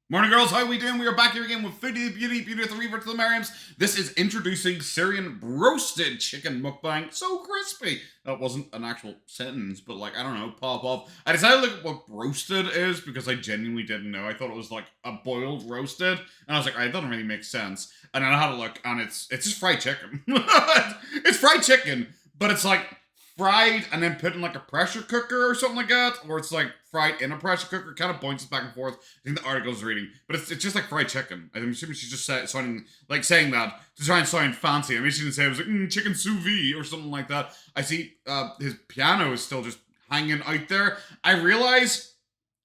Morning, girls. How we doing? We are back here again with Foodie Beauty, Beauty with the Reaver to the Merriams. This is introducing Syrian roasted chicken mukbang. So crispy. That wasn't an actual sentence, but like, I don't know, pop off. I decided to look at what roasted is because I genuinely didn't know. I thought it was like a boiled roasted. And I was like, it doesn't really make sense. And then I had a look and it's just fried chicken. It's fried chicken, but it's like fried and then put in like a pressure cooker or something like that, or it's like fried in a pressure cooker. Kind of bounces back and forth. I think the article's reading, but it's just like fried chicken. I'm assuming she's just saying that to try and sound fancy. I mean, she didn't say it was like chicken sous vide or something like that. I see his piano is still just hanging out there. I realize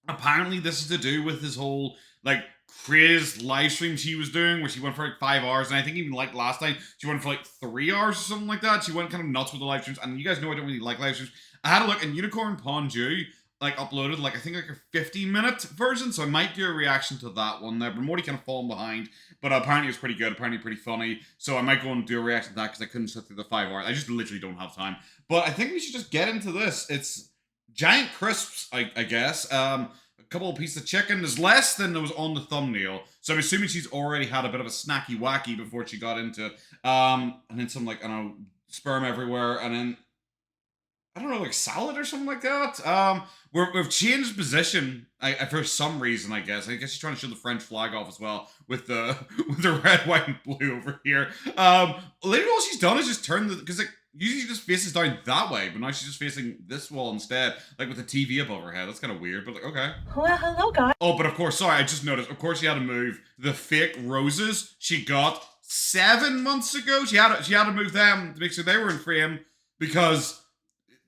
apparently this is to do with his whole like crazed live stream she was doing where she went for like 5 hours, and I think even like last time she went for like 3 hours or something like that. She went kind of nuts with the live streams, and you guys know I don't really like live streams. I had a look, and Unicorn Pondu like uploaded like I think like a 50-minute version, so I might do a reaction to that one there. But I'm already kind of falling behind, but apparently it's pretty good, apparently pretty funny, so I might go and do a reaction to that because I couldn't sit through the 5 hours. I just literally don't have time. But I think we should just get into this. It's giant crisps, I guess. Couple of pieces of chicken. There's less than there was on the thumbnail, so I'm assuming she's already had a bit of a snacky wacky before she got into it. And then some like, I don't know, sperm everywhere, and then I don't know, like salad or something like that. We've changed position for some reason. I guess she's trying to show the French flag off as well with the red, white, and blue over here. Later, all she's done is just turn because like usually she just faces down that way, but now she's just facing this wall instead, like with the TV above her head. That's kind of weird, but like, okay. Well, hello, guys. Oh, but of course, sorry, I just noticed. Of course, she had to move the fake roses she got 7 months ago. She had to move them to make sure they were in frame because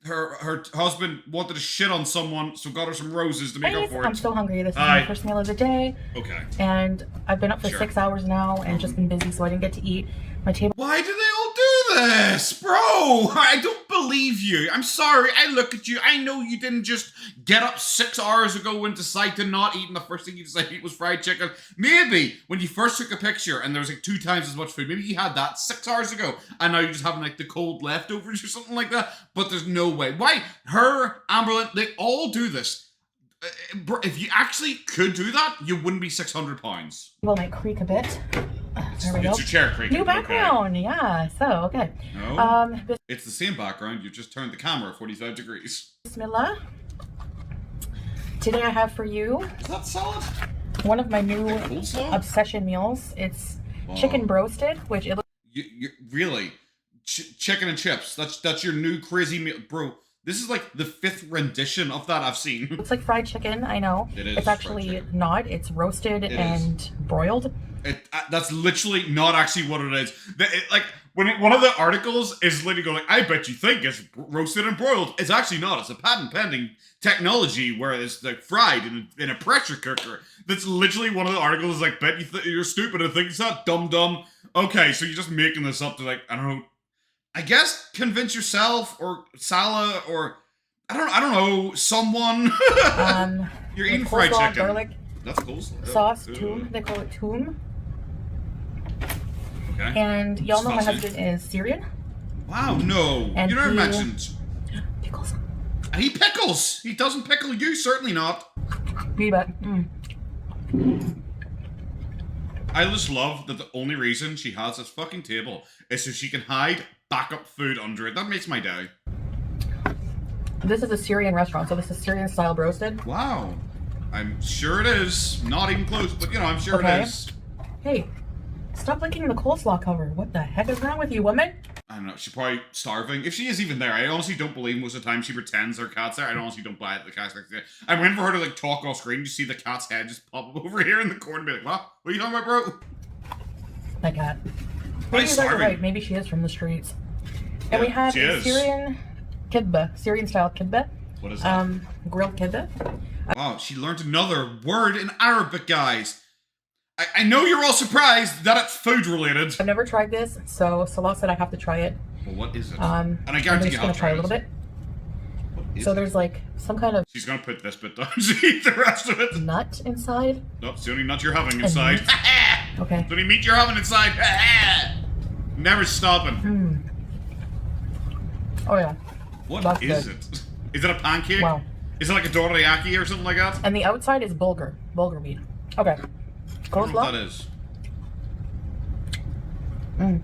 her husband wanted to shit on someone, so got her some roses to make up for it. I'm so hungry. This is my first meal of the day. Okay. And I've been up for 6 hours now and just been busy, so I didn't get to eat. My table. Why do they all do this? Bro, I don't believe you. I'm sorry. I look at you. I know you didn't just get up 6 hours ago and decide to not eat, and the first thing you decided to eat was fried chicken. Maybe when you first took a picture and there was like 2 times as much food, maybe you had that 6 hours ago, and now you're just having like the cold leftovers or something like that. But there's no way. Why? Her, Amberlyn, they all do this. If you actually could do that, you wouldn't be 600 pounds. Well, might creak a bit. There we go. It's your chair creaking. New background, okay. Yeah. So okay. No, it's the same background. You just turned the camera 45 degrees. Bismillah. Today I have for you. Is that salad? One of my new obsession meals. It's chicken broasted, which it looks. You really, chicken and chips. That's your new crazy meal, bro. This is like the 5th rendition of that I've seen. It's like fried chicken, I know. It is. It's actually not. It's roasted and broiled. That's literally not actually what it is. Like one of the articles is literally going like, I bet you think it's roasted and broiled. It's actually not. It's a patent pending technology where it's like fried in a pressure cooker. That's literally one of the articles. Is like, bet you're stupid and think it's not dumb. Okay, so you're just making this up to like, I don't know. I guess convince yourself or Salah or I don't know someone. You're eating fried chicken. Garlic. That's cool. Sauce, toom. They call it toom. Okay. And y'all know my husband is Syrian. Wow, no. And you never mentioned. Pickles. He pickles. He doesn't pickle you, certainly not. Me bet. I just love that the only reason she has this fucking table is so she can hide backup food under it. That makes my day. This is a Syrian restaurant, so this is Syrian style roasted. Wow. I'm sure it is. Not even close, but you know, I'm sure it is. Hey, stop licking the coleslaw cover. What the heck is wrong with you, woman? I don't know. She's probably starving. If she is even there, I honestly don't believe most of the time she pretends her cat's there. I honestly don't buy it. The cat's like there. I'm waiting for her to like talk off screen. You see the cat's head just pop up over here in the corner and be like, what? What are you talking about, bro? That cat. Maybe you're right. Maybe she is from the streets. And we have a Syrian kibbe, Syrian style kibbe. What is that? Grilled kibbe. Wow, she learned another word in Arabic, guys. I know you're all surprised that it's food related. I've never tried this, so Salah said I have to try it. Well, what is it? And I guarantee you I'm just gonna try a little bit. So there's like some kind of. She's gonna put this bit down. She eat the rest of it. Nut inside. Nope, it's the only nut you're having inside. Okay. It's the only meat you're having inside. Never stopping. Oh yeah. What is it? Is it a pancake? Wow. Is it like a dorayaki or something like that? And the outside is bulgur meat. Okay. I don't know what that is.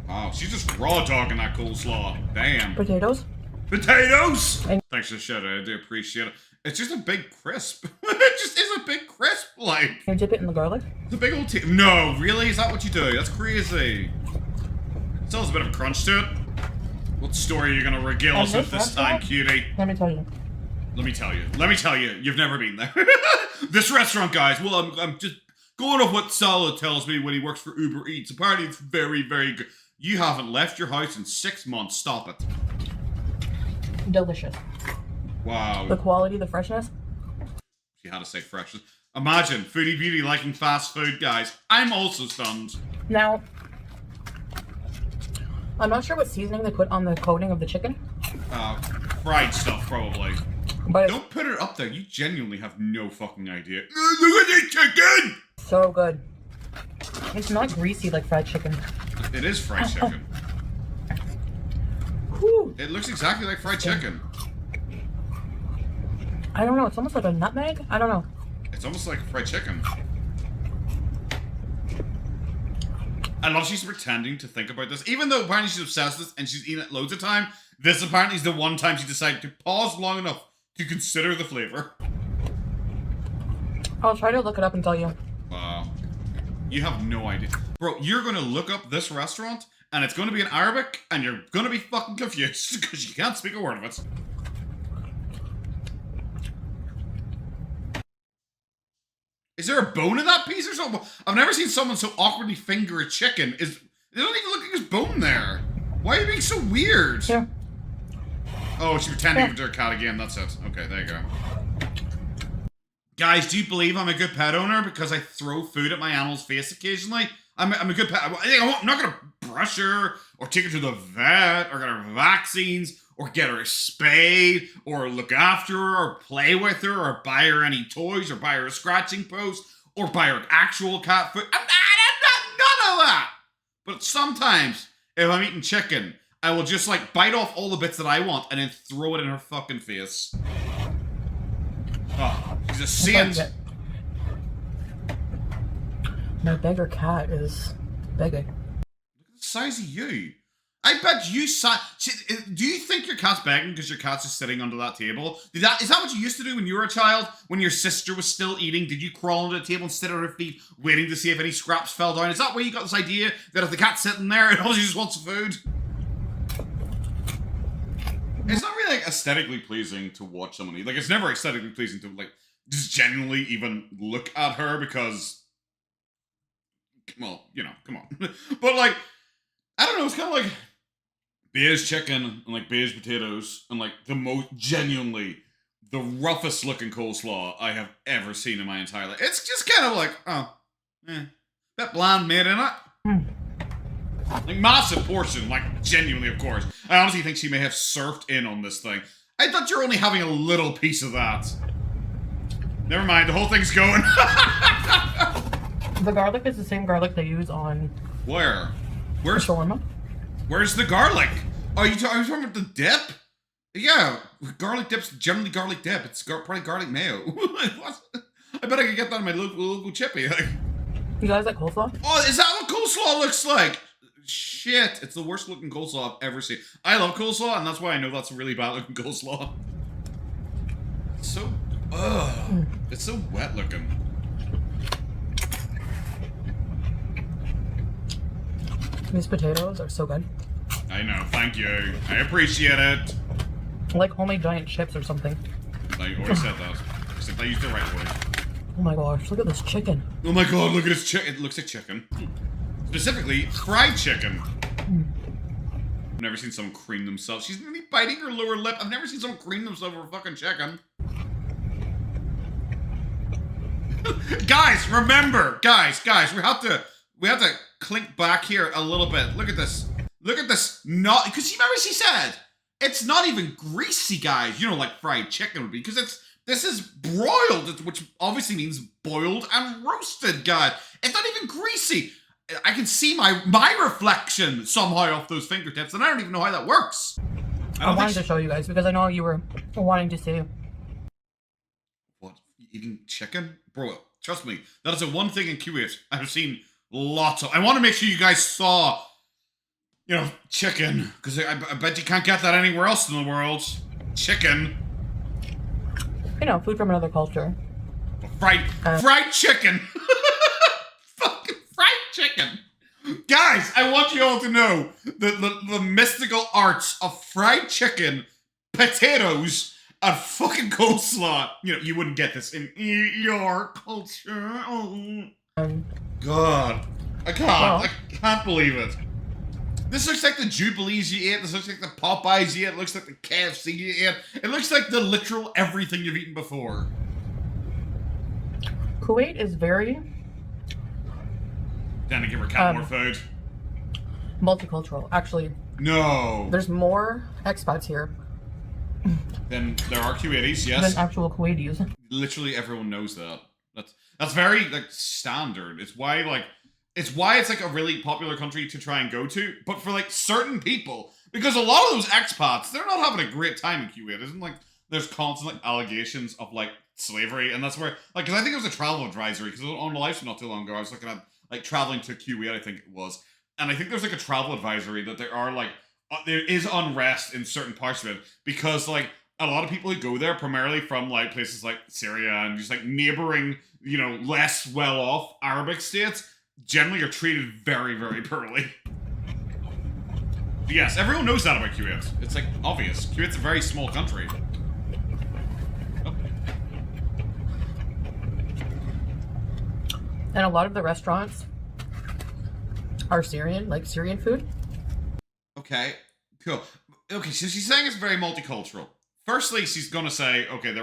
Oh, she's just raw dogging that coleslaw. Damn. Potatoes. Potatoes! Thanks for the shout out. I do appreciate it. It's just a big crisp. It just is a big crisp, like. Can you dip it in the garlic? It's a big old No, really? Is that what you do? That's crazy. Still has a bit of a crunch to it. What story are you gonna regale us with this time, cutie? Let me tell you. Let me tell you. Let me tell you. You've never been there. This restaurant, guys. Well, I'm just going off what Salah tells me when he works for Uber Eats. Apparently, it's very, very good. You haven't left your house in 6 months. Stop it. Delicious. Wow. The quality, the freshness. She had to say freshness. Imagine Foodie Beauty liking fast food, guys. I'm also stunned. Now, I'm not sure what seasoning they put on the coating of the chicken. Fried stuff, probably. But don't put it up there. You genuinely have no fucking idea. Look at this chicken! So good. It's not greasy like fried chicken. It is fried chicken. Whew. It looks exactly like fried chicken. I don't know. It's almost like a nutmeg. I don't know. It's almost like fried chicken. I love she's pretending to think about this. Even though apparently she's obsessed with this and she's eaten it loads of time, this apparently is the one time she decided to pause long enough to consider the flavor. I'll try to look it up and tell you. Wow. You have no idea. Bro, you're going to look up this restaurant and it's going to be in Arabic and you're going to be fucking confused because you can't speak a word of it. Is there a bone in that piece or something? I've never seen someone so awkwardly finger a chicken. They don't even look like there's bone there. Why are you being so weird? Yeah. Oh, she's pretending to her cat again. That's it. Okay, there you go. Guys, do you believe I'm a good pet owner because I throw food at my animal's face occasionally? I'm a good pet. I'm not going to brush her or take her to the vet or get her vaccines or get her spayed or look after her or play with her or buy her any toys or buy her a scratching post or buy her actual cat food. I'm none of that. But sometimes, if I'm eating chicken, I will just like bite off all the bits that I want and then throw it in her fucking face. Oh, she's a saint. My beggar cat is begging. Look at the size of you. I bet you do you think your cat's begging because your cat's just sitting under that table? Is that what you used to do when you were a child? When your sister was still eating, did you crawl under the table and sit on her feet, waiting to see if any scraps fell down? Is that where you got this idea that if the cat's sitting there, it obviously just wants food? It's not really like aesthetically pleasing to watch someone eat. Like it's never aesthetically pleasing to like just genuinely even look at her because, well, you know, come on. But like, I don't know. It's kind of like beige chicken and like beige potatoes and like the most genuinely the roughest looking coleslaw I have ever seen in my entire life. It's just kind of like, that bland made in it. Like massive portion, like genuinely, of course. I honestly think she may have surfed in on this thing. I thought you were only having a little piece of that. Never mind, the whole thing's going. The garlic is the same garlic they use on... Where? Where's shawarma? Where's the garlic? Are you talking about the dip? Yeah, garlic dip's generally garlic dip. It's probably garlic mayo. What? I bet I could get that in my local chippy. You guys like coleslaw? Oh, is that what coleslaw looks like? Shit, it's the worst looking coleslaw I've ever seen. I love coleslaw, and that's why I know that's a really bad looking coleslaw. It's so, it's so wet looking. These potatoes are so good. I know, thank you. I appreciate it. Like homemade giant chips or something. I always said that. Except I used the right word. Oh my gosh, look at this chicken. Oh my god, look at this chicken. It looks like chicken. Specifically, fried chicken. I've never seen someone cream themselves. She's really biting her lower lip. I've never seen someone cream themselves over a fucking chicken. Guys, remember, guys, we have to clink back here a little bit. Look at this. Look at this. Not because remember she said it's not even greasy, guys. You know, like fried chicken would be because this is broiled, which obviously means boiled and roasted, guys. It's not even greasy. I can see my reflection somehow off those fingertips, and I don't even know how that works. I wanted to show you guys because I know you were wanting to see. What? Eating chicken? Bro, Trust me, that is the one thing in Kuwait I've seen lots of. I want to make sure you guys saw, you know, chicken, because I bet you can't get that anywhere else in the world. Chicken. You know, food from another culture. Fried chicken. Fucking fried chicken. Guys, I want you all to know the mystical arts of fried chicken, potatoes, and fucking coleslaw. You know, you wouldn't get this in your culture. Oh. God. I can't believe it. This looks like the Jubilees you ate. This looks like the Popeyes you ate. It looks like the KFC you ate. It looks like the literal everything you've eaten before. Kuwait is very... Then to give her cat more food. Multicultural, actually. No. There's more expats here. Then there are Kuwaitis, yes. Than actual Kuwaitis. Literally everyone knows that. That's very like standard. It's why it's like a really popular country to try and go to, but for like certain people, because a lot of those expats, they're not having a great time in Kuwait. Isn't like there's constant like allegations of like slavery, and that's where like because I think it was a travel advisory because on the live stream not too long ago I was looking at like traveling to Kuwait, I think it was, and I think there's like a travel advisory that there are like there is unrest in certain parts of it because like a lot of people who go there primarily from like places like Syria and just like neighboring, you know, less well off Arabic states generally are treated very, very poorly. But yes, everyone knows that about Kuwait. It's like obvious. Kuwait's a very small country. Oh. And a lot of the restaurants are Syrian, like Syrian food. Okay, cool. Okay, so she's saying it's very multicultural. Firstly, she's going to say, okay,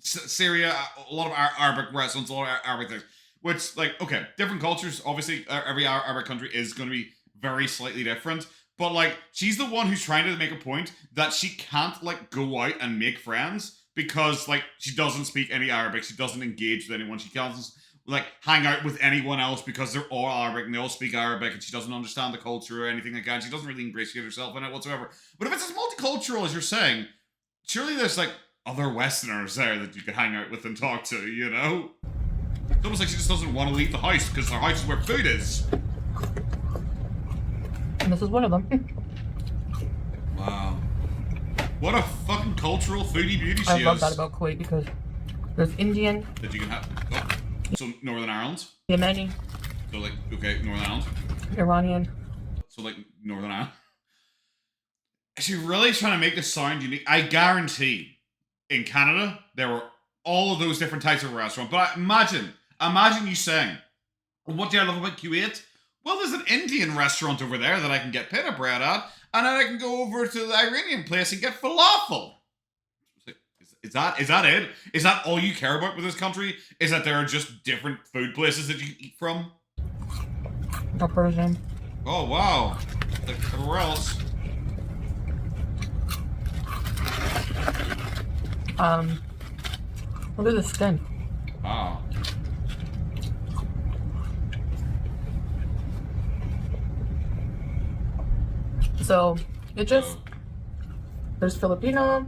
Syria, a lot of Arabic restaurants, a lot of Arabic things. Which, like, okay, different cultures, obviously, every Arabic country is going to be very slightly different. But, like, she's the one who's trying to make a point that she can't, like, go out and make friends because, like, she doesn't speak any Arabic. She doesn't engage with anyone. She can't, like, hang out with anyone else because they're all Arabic and they all speak Arabic and she doesn't understand the culture or anything like that. She doesn't really ingratiate herself in it whatsoever. But if it's as multicultural as you're saying, surely there's, like, other Westerners there that you could hang out with and talk to, you know? It's almost like she just doesn't want to leave the house because her house is where food is. And this is one of them. Wow. What a fucking cultural foodie beauty she is. I love that about Kuwait because there's Indian. That you can have. Oh. So Northern Ireland? Yemeni. So like, okay, Northern Ireland. Iranian. So like, Northern Ireland. She's really trying to make this sound unique. I guarantee in Canada, there were all of those different types of restaurants. But imagine you saying, what do I love about Kuwait? Well, there's an Indian restaurant over there that I can get pita bread at, and then I can go over to the Iranian place and get falafel. Is that it? Is that all you care about with this country? Is that there are just different food places that you can eat from? A Persian. Oh, wow. Like, everywhere else. Look at the skin. Wow. So, it just... There's Filipino.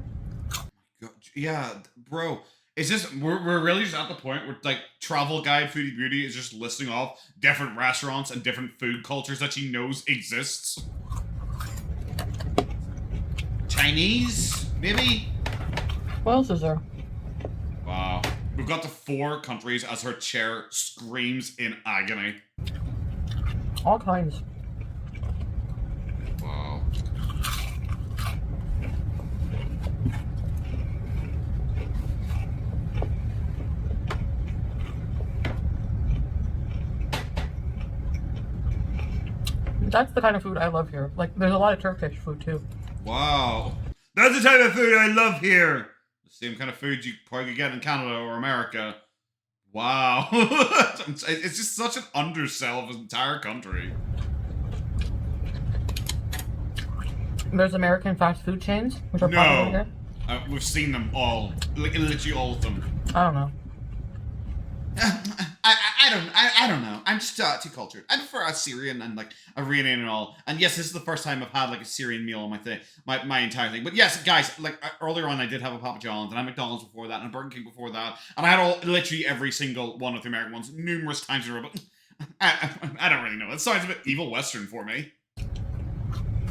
Yeah, bro. It's just, we're really just at the point where, like, Travel Guide Foodie Beauty is just listing off different restaurants and different food cultures that she knows exists. Chinese, maybe? What else is there? Wow. We've got the 4 countries as her chair screams in agony. All kinds. Wow. That's the kind of food I love here. Like, there's a lot of Turkish food, too. Wow. That's the type of food I love here. The same kind of food you probably get in Canada or America. Wow. It's just such an undersell of an entire country. There's American fast food chains, which are popular here. We've seen them all. Literally all of them. I don't know. I I don't know. I'm just too cultured. I prefer a Syrian and like Iranian and all. And yes, this is the first time I've had like a Syrian meal on my thing, my entire thing. But yes, guys, like earlier on, I did have a Papa John's and I had McDonald's before that and a Burger King before that, and I had literally every single one of the American ones numerous times in a row. But I don't really know. It sounds a bit evil Western for me.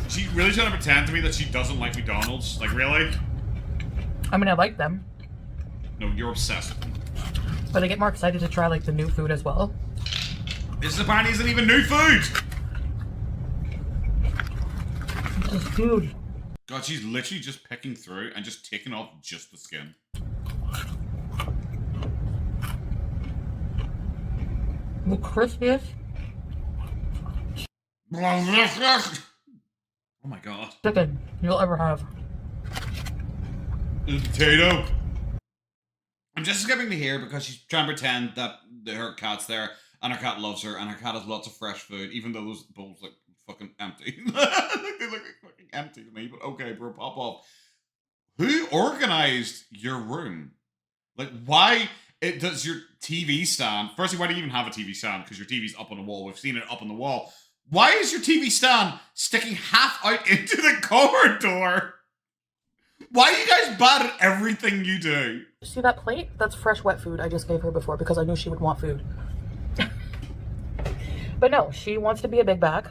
She really trying to pretend to me that she doesn't like McDonald's. Like, really? I mean, I like them. No, you're obsessed with them. But I get more excited to try, like, the new food as well. This apparently isn't even new food! This is food. God, she's literally just picking through and just taking off just the skin. The crispiest. Oh my god. Chicken you'll ever have. The potato. I'm just skipping to here because she's trying to pretend that her cat's there and her cat loves her and her cat has lots of fresh food, even though those bowls look fucking empty. They look fucking empty to me, but okay, bro, pop off. Who organized your room? Like, why does your TV stand? Firstly, why do you even have a TV stand? Because your TV's up on the wall. We've seen it up on the wall. Why is your TV stand sticking half out into the corridor? Why are you guys bad at everything you do? See that plate? That's fresh wet food I just gave her before because I knew she would want food. But no, she wants to be a big bag.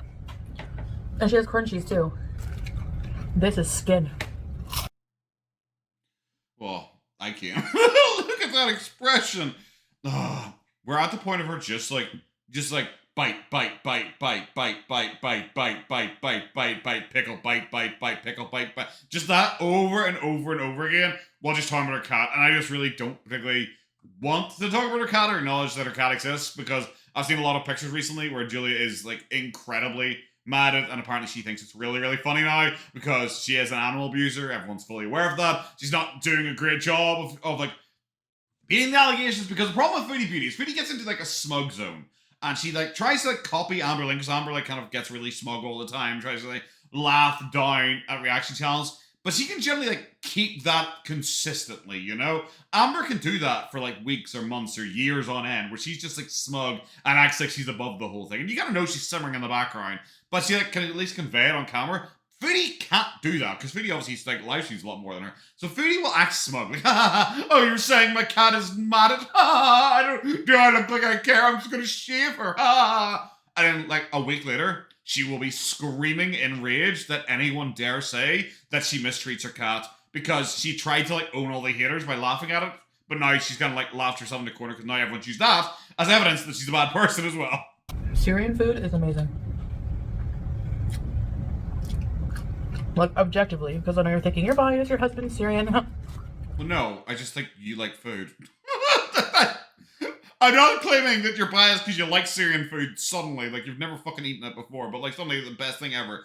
And she has crunchies too. This is skin. Well, I can't. Look at that expression. Ugh. We're at the point of her just like bite, bite, bite, bite, bite, bite, bite, bite, bite, bite, bite, bite, pickle, bite, bite, bite, pickle, bite, bite. Just that over and over and over again while just talking about her cat. And I just really don't particularly want to talk about her cat or acknowledge that her cat exists because I've seen a lot of pictures recently where Julia is like incredibly mad at, and apparently she thinks it's really, really funny now because she is an animal abuser. Everyone's fully aware of that. She's not doing a great job of like beating the allegations because the problem with Foodie Beauty is Foodie gets into like a smug zone. And she like tries to like copy Amberlynn because Amber like kind of gets really smug all the time, tries to like laugh down at reaction channels. But she can generally like keep that consistently, you know? Amber can do that for like weeks or months or years on end, where she's just like smug and acts like she's above the whole thing. And you gotta know she's simmering in the background, but she like can at least convey it on camera. Foodie can't do that because Foodie obviously like live streams a lot more than her. So Foodie will act smug, like, oh, you're saying my cat is mad at, do I look like I care? I'm just gonna shave her, And then like a week later, she will be screaming in rage that anyone dare say that she mistreats her cat because she tried to like own all the haters by laughing at it, but now she's kind of like laughed herself in the corner because now everyone's used that as evidence that she's a bad person as well. Syrian food is amazing. Like, objectively, because I know you're thinking, you're biased, your husband's Syrian. Well, no, I just think you like food. I'm not claiming that you're biased because you like Syrian food suddenly, like you've never fucking eaten it before, but like suddenly the best thing ever.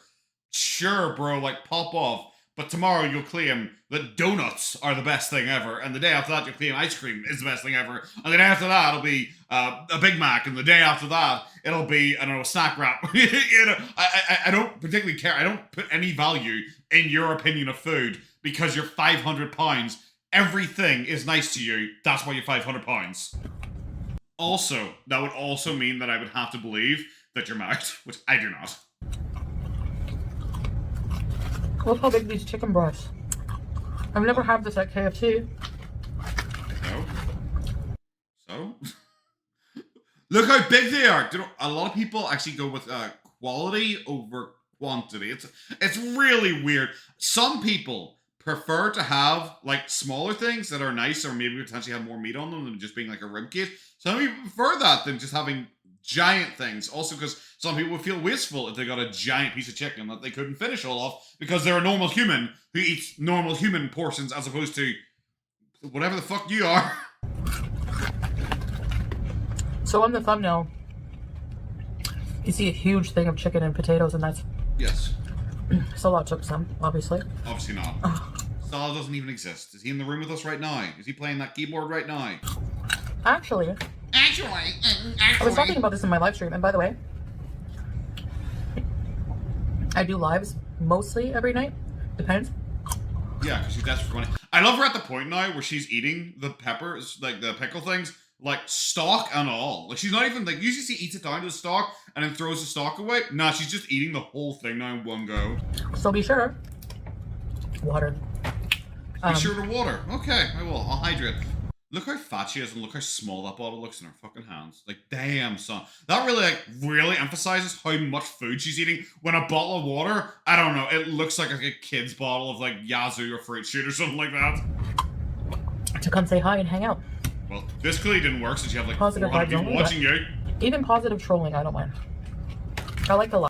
Sure, bro, like pop off. But tomorrow you'll claim that donuts are the best thing ever, and the day after that you'll claim ice cream is the best thing ever, and the day after that it'll be a Big Mac, and the day after that it'll be, I don't know, a snack wrap. You know, I don't particularly care. I don't put any value in your opinion of food because you're 500 pounds. Everything is nice to you. That's why you're 500 pounds. Also, that would also mean that I would have to believe that you're married, which I do not. Look how big these chicken breasts. I've never had this at KFC. So? Look how big they are. You know, a lot of people actually go with quality over quantity. It's really weird. Some people prefer to have like smaller things that are nice or maybe potentially have more meat on them than just being like a rib cage. Some people prefer that than just having giant things. Also because some people would feel wasteful if they got a giant piece of chicken that they couldn't finish all off because they're a normal human who eats normal human portions as opposed to whatever the fuck you are. So on the thumbnail, you see a huge thing of chicken and potatoes, and that's... Yes. Salah took some, obviously. Obviously not. Salah doesn't even exist. Is he in the room with us right now? Is he playing that keyboard right now? Actually, I was talking about this in my live stream, and by the way, I do lives mostly every night. Depends. Yeah, because she's desperate for money. I love her at the point now where she's eating the peppers, like the pickle things, like stalk and all. Like she's not even like usually she eats it down to the stalk and then throws the stalk away. Nah, she's just eating the whole thing now in one go. So be sure. Water. Be sure to water. Okay, I will. I'll hydrate. Look how fat she is and look how small that bottle looks in her fucking hands. Like, damn, son. That really emphasizes how much food she's eating. When a bottle of water, I don't know, it looks like a kid's bottle of like Yazoo or Fruit Shoot or something like that. To come say hi and hang out. Well, this clearly didn't work since you have like positive 400 people only, watching you. Even positive trolling, I don't mind. I like to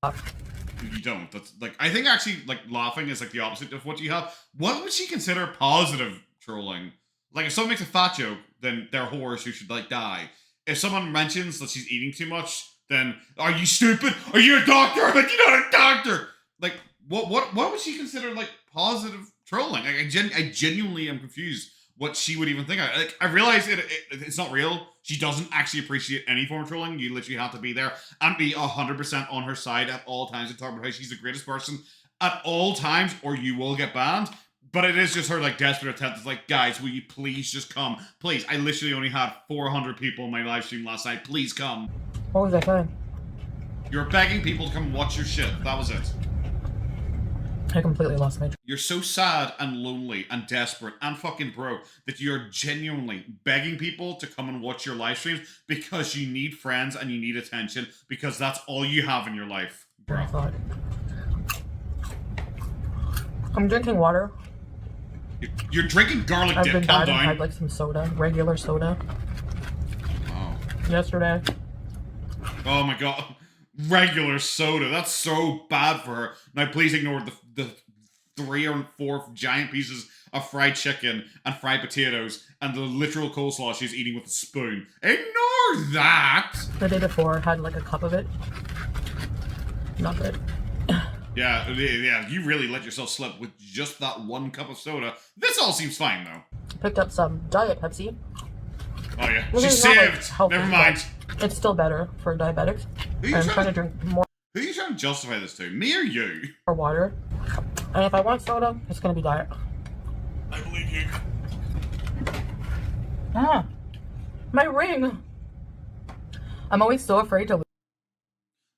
laugh. You don't. That's like, I think actually like laughing is like the opposite of what you have. What would she consider positive trolling? Like if someone makes a fat joke, then they're whores who should like die. If someone mentions that she's eating too much, then are you stupid? Are you a doctor? Like you're not a doctor. Like what would she consider like positive trolling? Like, I genuinely am confused what she would even think. I realize it's not real. She doesn't actually appreciate any form of trolling. You literally have to be there and be 100% on her side at all times and talk about how she's the greatest person at all times, or you will get banned. But it is just her like desperate attempt. It's like, guys, will you please just come? Please, I literally only had 400 people in my live stream last night. Please come. What was I saying? You're begging people to come watch your shit. That was it. I completely lost my. You're so sad and lonely and desperate and fucking broke that you're genuinely begging people to come and watch your live streams because you need friends and you need attention because that's all you have in your life, bro. I'm drinking water. You're drinking garlic I've dip. been Calm bad and down. had like some soda, regular soda. Oh. Yesterday. Oh my god. Regular soda. That's so bad for her. Now please ignore the 3 or 4 giant pieces of fried chicken and fried potatoes and the literal coleslaw she's eating with a spoon. Ignore that! The day before, had like a cup of it. Not good. Yeah, you really let yourself slip with just that 1 cup of soda. This all seems fine, though. Picked up some Diet Pepsi. Oh, yeah. Well, She's not, saved. like, healthy, Never mind. It's still better for diabetics. I'm trying to drink more. Who are you trying to justify this to? Me or you? Or water. And if I want soda, it's going to be Diet. I believe you. Ah, my ring. I'm always so afraid to lose.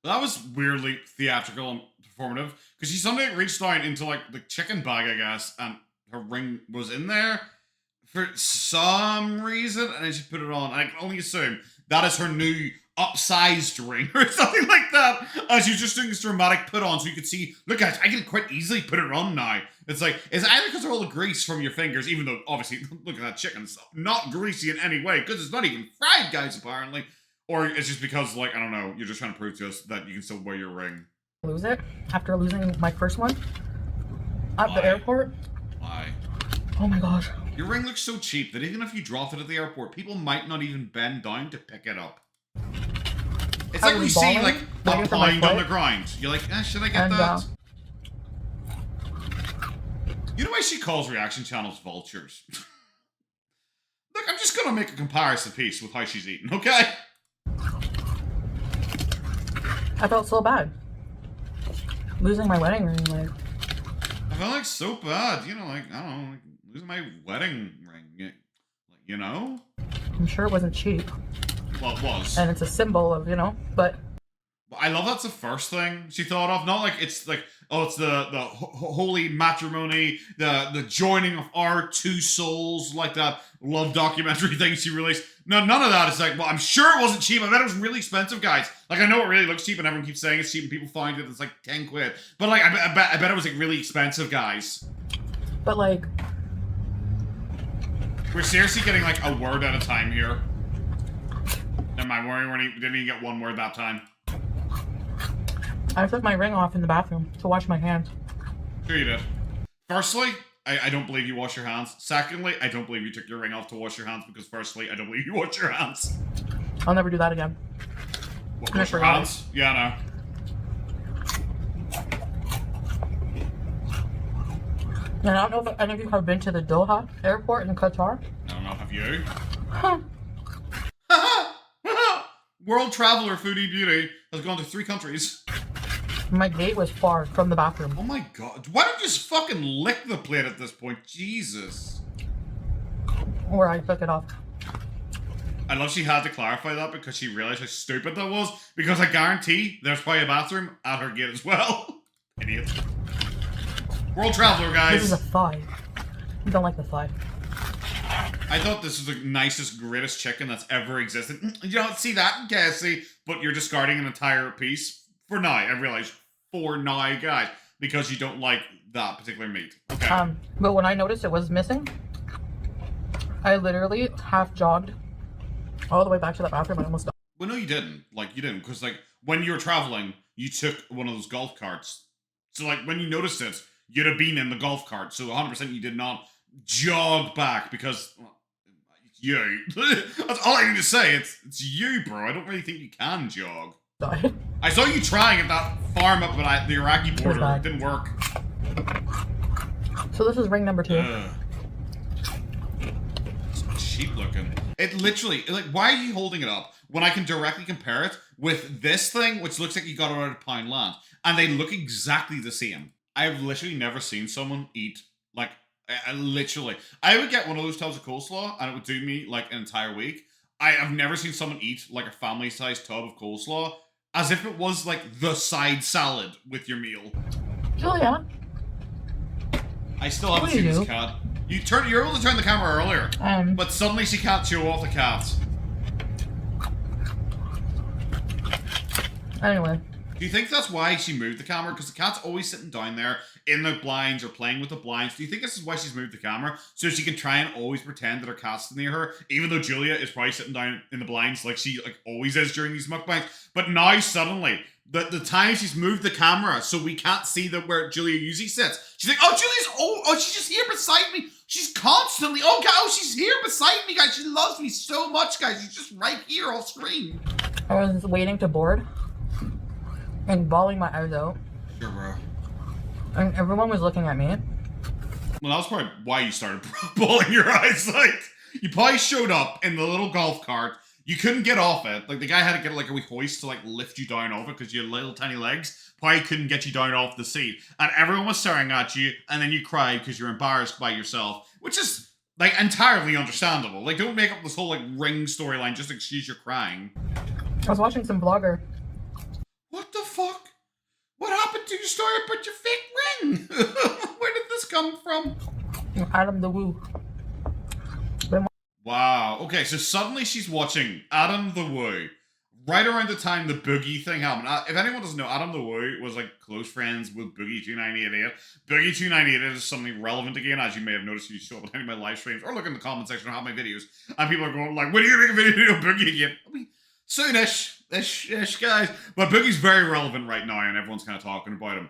That was weirdly theatrical and performative because she suddenly reached down into like the chicken bag, I guess, and her ring was in there for some reason, and then she put it on. I can only assume that is her new upsized ring or something like that. She was just doing this dramatic put on so you could see, look guys, I can quite easily put it on now. It's like, it's either because of all the grease from your fingers, even though obviously, look at that chicken, it's not greasy in any way because it's not even fried, guys, apparently. Or it's just because, like, I don't know, you're just trying to prove to us that you can still wear your ring. Lose it after losing my first one at the airport. Why? Oh my gosh. Your ring looks so cheap that even if you dropped it at the airport, people might not even bend down to pick it up. It's like we see, like, a pound on the ground. You're like, should I get that? You know why she calls reaction channels vultures? Look, I'm just gonna make a comparison piece with how she's eating, okay? I felt so bad. Losing my wedding ring, like. I felt like so bad, you know, like, I don't know, like, losing my wedding ring, like, you know? I'm sure it wasn't cheap. Well, it was. And it's a symbol of, you know, but. I love that's the first thing she thought of. Not like it's like, oh, it's the holy matrimony, the joining of our two souls, like that love documentary thing she released. No, none of that. It's like, well, I'm sure it wasn't cheap. I bet it was really expensive, guys. Like, I know it really looks cheap and everyone keeps saying it's cheap and people find it. It's like 10 quid. But like, I bet it was like really expensive, guys. But like. We're seriously getting like a word at a time here. Never mind, we didn't even get one word that time. I took my ring off in the bathroom to wash my hands. Sure you did. Firstly, I don't believe you wash your hands. Secondly, I don't believe you took your ring off to wash your hands because firstly, I don't believe you wash your hands. I'll never do that again. What, wash your hands? Yeah, And I don't know if any of you have been to the Doha airport in Qatar. I don't know, have you? Huh. World traveler Foodie Beauty has gone to 3 countries. My gate was far from the bathroom. Oh my god. Why don't you just fucking lick the plate at this point? Jesus. Or I took it off. I love she had to clarify that because she realized how stupid that was. Because I guarantee there's probably a bathroom at her gate as well. Idiot. World Traveler, guys. This is a thigh. You don't like the thigh. I thought this was the nicest, greatest chicken that's ever existed. You don't see that in KFC, but you're discarding an entire piece for now. I realize for now, guys, because you don't like that particular meat. Okay. But when I noticed it was missing, I literally half jogged all the way back to the bathroom. I almost died. Well, no, you didn't. Like, you didn't, because like when you were traveling, you took one of those golf carts. So like when you noticed it, you'd have been in the golf cart. So 100% you did not jog back because it's you. That's all I need to say. It's you, bro. I don't really think you can jog. Died. I saw you trying at that farm up at the Iraqi border. It didn't work. So this is ring number 2. It's cheap looking. It literally, like, why are you holding it up when I can directly compare it with this thing, which looks like you got it out of Poundland, and they look exactly the same. I've literally never seen someone eat, like, literally. I would get one of those tubs of coleslaw, and it would do me, like, an entire week. I have never seen someone eat, like, a family-sized tub of coleslaw, as if it was, like, the side salad with your meal. Julia. I still haven't seen this cat. You're able to turn the camera earlier, but suddenly she can't show off the cat. Anyway. Do you think that's why she moved the camera? Because the cat's always sitting down there in the blinds or playing with the blinds. Do you think this is why she's moved the camera? So she can try and always pretend that her cat's near her, even though Julia is probably sitting down in the blinds like she always is during these mukbangs. But now suddenly, the time she's moved the camera so we can't see where Julia usually sits. She's like, oh, Julia's, she's just here beside me. She's constantly, she's here beside me, guys. She loves me so much, guys. She's just right here off screen. I was waiting to board and bawling my eyes out. Sure, bro. And everyone was looking at me. Well, that was probably why you started bawling your eyes. Like, you probably showed up in the little golf cart. You couldn't get off it. Like, the guy had to get like a wee hoist to like lift you down off it because you had little tiny legs. Probably couldn't get you down off the seat. And everyone was staring at you, and then you cried because you're embarrassed by yourself, which is like entirely understandable. Like, don't make up this whole like ring storyline just to excuse your crying. I was watching some vlogger. What the fuck? What happened to your story about your fake ring? Where did this come from? Adam the Woo. Wow. Okay, so suddenly she's watching Adam the Woo right around the time the Boogie thing happened. If anyone doesn't know, Adam the Woo was like close friends with Boogie 2988. Boogie 2988 is something relevant again, as you may have noticed if you show up on any of my live streams or look in the comment section or have my videos, and people are going like, when are you gonna make a video of Boogie again? I mean, soonish, ish, guys. But Boogie's very relevant right now, and everyone's kind of talking about him.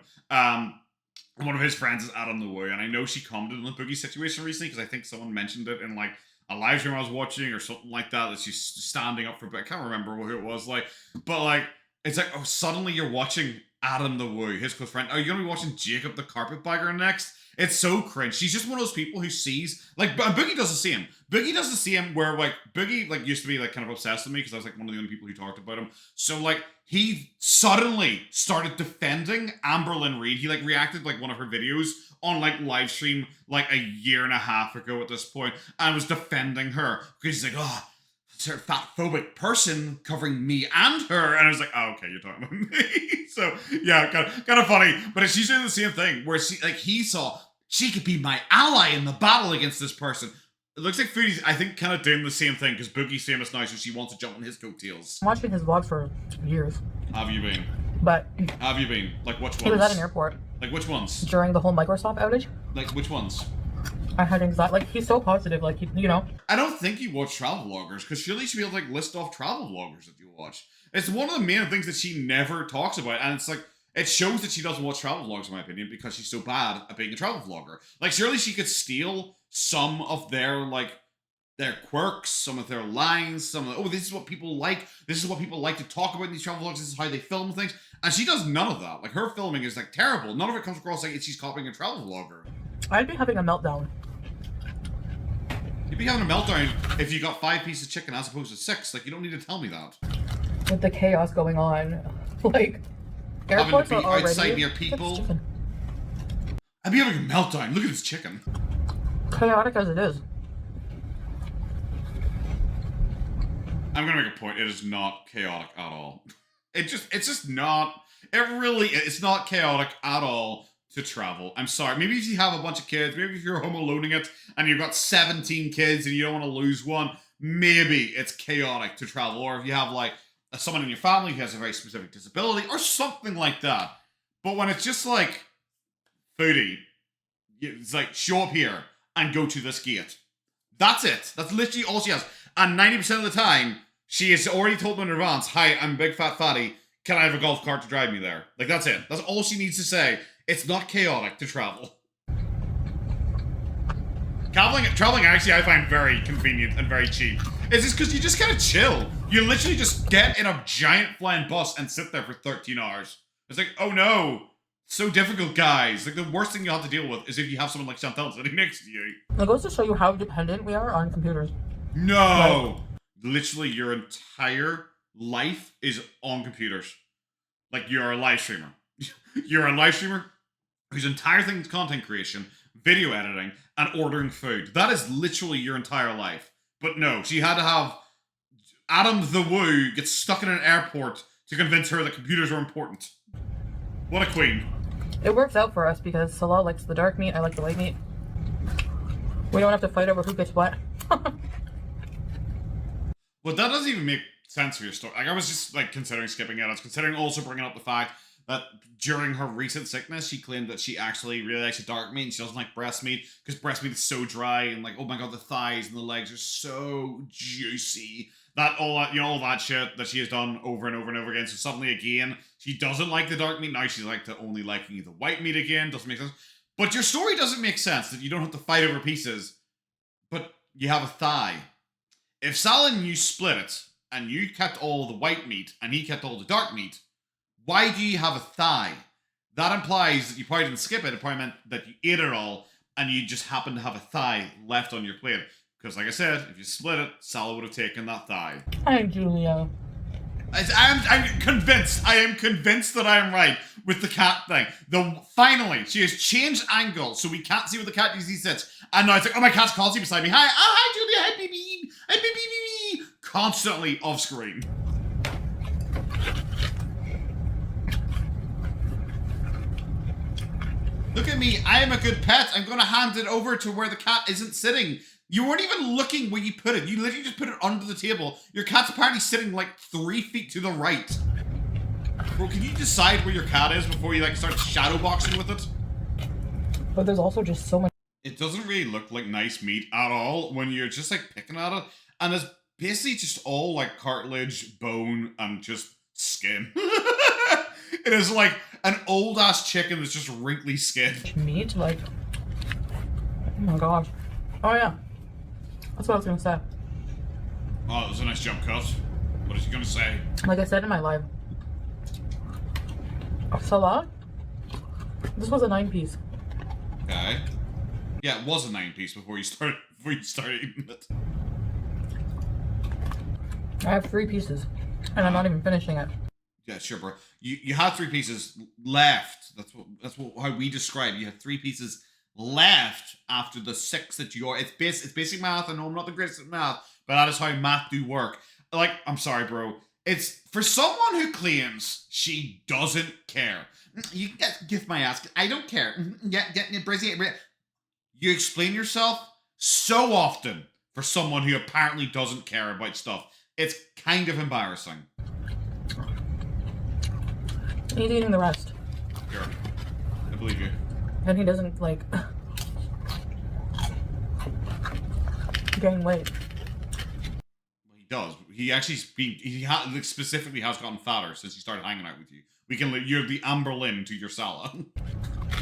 One of his friends is Adam the Woo, and I know she commented on the Boogie situation recently because I think someone mentioned it in like a live stream I was watching or something like that she's standing up for. I can't remember who it was, like, but like it's like, oh, suddenly you're watching Adam the Woo, his close friend. Are you gonna be watching Jacob the carpetbagger next? It's so cringe. She's just one of those people who sees, like, Boogie does the same. Boogie does the same where, like, Boogie, like, used to be, like, kind of obsessed with me because I was, like, one of the only people who talked about him. So, like, he suddenly started defending Amberlynn Reid. He, like, reacted, like, one of her videos on, like, live stream, like, a year and a half ago at this point, and was defending her because he's like, oh, it's her fat-phobic person covering me and her. And I was like, oh, okay, you're talking about me. So, yeah, kind of funny. But she's doing the same thing where he saw she could be my ally in the battle against this person. It looks like Foodie's, I think, kind of doing the same thing because Boogie's famous now, so she wants to jump on his coattails. I'm watching his vlogs for years. Have you been? But have you been? Like, which ones? He was at an airport. Like, which ones? During the whole Microsoft outage. Like, which ones? I had anxiety. Like, he's so positive. Like, you know. I don't think you watch travel vloggers, because surely you should be able to, like, list off travel vloggers that you watch. It's one of the main things that she never talks about, and it's like, it shows that she doesn't watch travel vlogs, in my opinion, because she's so bad at being a travel vlogger. Like, surely she could steal some of their, like, their quirks, some of their lines, some of the, this is what people like, this is what people like to talk about in these travel vlogs, this is how they film things, and she does none of that. Like, her filming is, like, terrible. None of it comes across like she's copying a travel vlogger. I'd be having a meltdown. You'd be having a meltdown if you got 5 pieces of chicken as opposed to 6. Like, you don't need to tell me that. With the chaos going on, like, airports having to be are outside already near people. I'd be having a meltdown. Look at this chicken. Chaotic as it is. I'm gonna make a point. It is not chaotic at all. It's just not. It's not chaotic at all to travel. I'm sorry. Maybe if you have a bunch of kids, maybe if you're home aloneing it and you've got 17 kids and you don't want to lose one, maybe it's chaotic to travel. Or if you have like someone in your family who has a very specific disability or something like that. But when it's just like, Foodie, it's like, show up here and go to this gate. That's it. That's literally all she has. And 90% of the time, she has already told them in advance, hi, I'm Big Fat Fatty. Can I have a golf cart to drive me there? Like, that's it. That's all she needs to say. It's not chaotic to travel. Traveling actually I find very convenient and very cheap. It's just because you just kind of chill. You literally just get in a giant flying bus and sit there for 13 hours. It's like, oh no. So difficult, guys. Like, the worst thing you have to deal with is if you have someone like Chantel sitting next to you. It goes to show you how dependent we are on computers. No! Literally, your entire life is on computers. Like, you're a live streamer. You're a live streamer whose entire thing is content creation, video editing, and ordering food. That is literally your entire life. But no, she had to have Adam the Woo get stuck in an airport to convince her that computers are important. What a queen. It works out for us because Salah likes the dark meat, I like the white meat. We don't have to fight over who gets what. Well, that doesn't even make sense for your story. Like, I was just, like, considering skipping it. I was considering also bringing up the fact that during her recent sickness, she claimed that she actually really likes the dark meat and she doesn't like breast meat because breast meat is so dry and, like, oh my god, the thighs and the legs are so juicy. All that shit that she has done over and over and over again. So suddenly, again, she doesn't like the dark meat. Now she's like to only liking the white meat again. Doesn't make sense. But your story doesn't make sense that you don't have to fight over pieces, but you have a thigh. If Sal and you split it, and you kept all the white meat, and he kept all the dark meat, why do you have a thigh? That implies that you probably didn't skip it. It probably meant that you ate it all, and you just happened to have a thigh left on your plate. Because, like I said, if you split it, Sal would have taken that thigh. Hi, Julia. I'm convinced. I am convinced that I am right with the cat thing. Finally, she has changed angle so we can't see where the cat usually sits. And now it's like, oh, my cat's constantly beside me. Hi, oh, hi, Julia. Hi, baby. Hi, baby. Constantly off screen. Look at me. I am a good pet. I'm going to hand it over to where the cat isn't sitting. You weren't even looking where you put it. You literally just put it under the table. Your cat's apparently sitting like 3 feet to the right. Bro, can you decide where your cat is before you like start shadow boxing with it? But there's also just so much. It doesn't really look like nice meat at all when you're just like picking at it. And it's basically just all like cartilage, bone, and just skin. It is like an old ass chicken that's just wrinkly skin. Meat? Like, oh my gosh. Oh yeah. That's what I was gonna say. Oh, that was a nice jump cut. What is he gonna say? Like I said in my live. Salah? This was a 9-piece. Okay. Yeah, it was a 9-piece before you started eating it. I have 3 pieces. And I'm not even finishing it. Yeah, sure, bro. You had 3 pieces left. That's how we describe it. You had 3 pieces left after the 6 that you are. It's basic math. I know I'm not the greatest at math, but that is how math do work. Like, I'm sorry, bro. It's for someone who claims she doesn't care. You get my ass. I don't care. You explain yourself so often for someone who apparently doesn't care about stuff. It's kind of embarrassing. He's eating the rest. Sure. I believe you. And he doesn't, like, gain weight. He does. He actually specifically has gotten fatter since he started hanging out with you. You're the Amber Lynn to your Salah.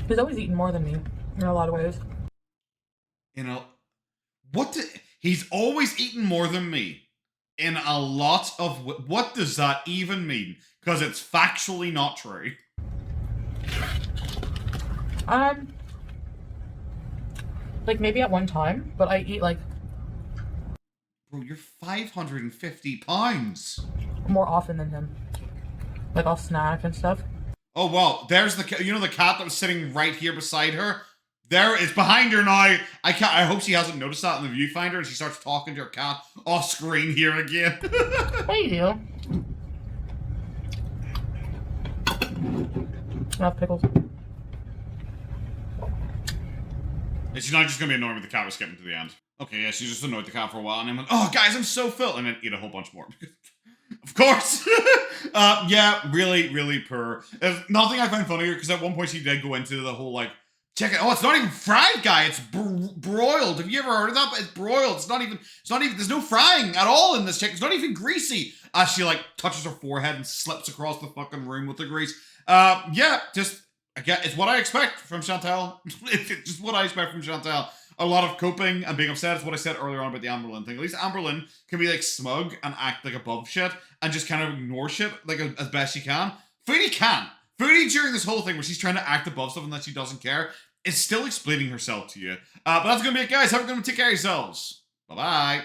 He's always eaten more than me in a lot of ways. He's always eaten more than me. In a lot of... What does that even mean? Because it's factually not true. Like maybe at one time, but I eat like... Bro, you're 550 pounds. More often than him. Like I'll snack and stuff. Oh, well, there's the cat that was sitting right here beside her. There, it's behind her now. I hope she hasn't noticed that in the viewfinder and she starts talking to her cat off screen here again. What do you do? I have pickles. She's not just gonna be annoyed with the cat. We're skipping to the end. Okay, yeah, she's just annoyed the cat for a while and then went, oh, guys, I'm so full. And then eat a whole bunch more. Of course. Yeah, really, really poor. There's nothing I find funnier because at one point she did go into the whole like, chicken. Oh, it's not even fried, guy. It's broiled. Have you ever heard of that? It's broiled. It's not even, there's no frying at all in this chicken. It's not even greasy. As she like touches her forehead and slips across the fucking room with the grease. Yeah, just, again, it's what I expect from Chantal. It's just what I expect from Chantal. A lot of coping and being upset is what I said earlier on about the Amberlynn thing. At least Amberlynn can be like smug and act like above shit and just kind of ignore shit like as best she can. Foodie can't. Foodie, during this whole thing where she's trying to act above stuff and that she doesn't care, is still explaining herself to you. But that's going to be it, guys. Hope you're going to take care of yourselves. Bye-bye.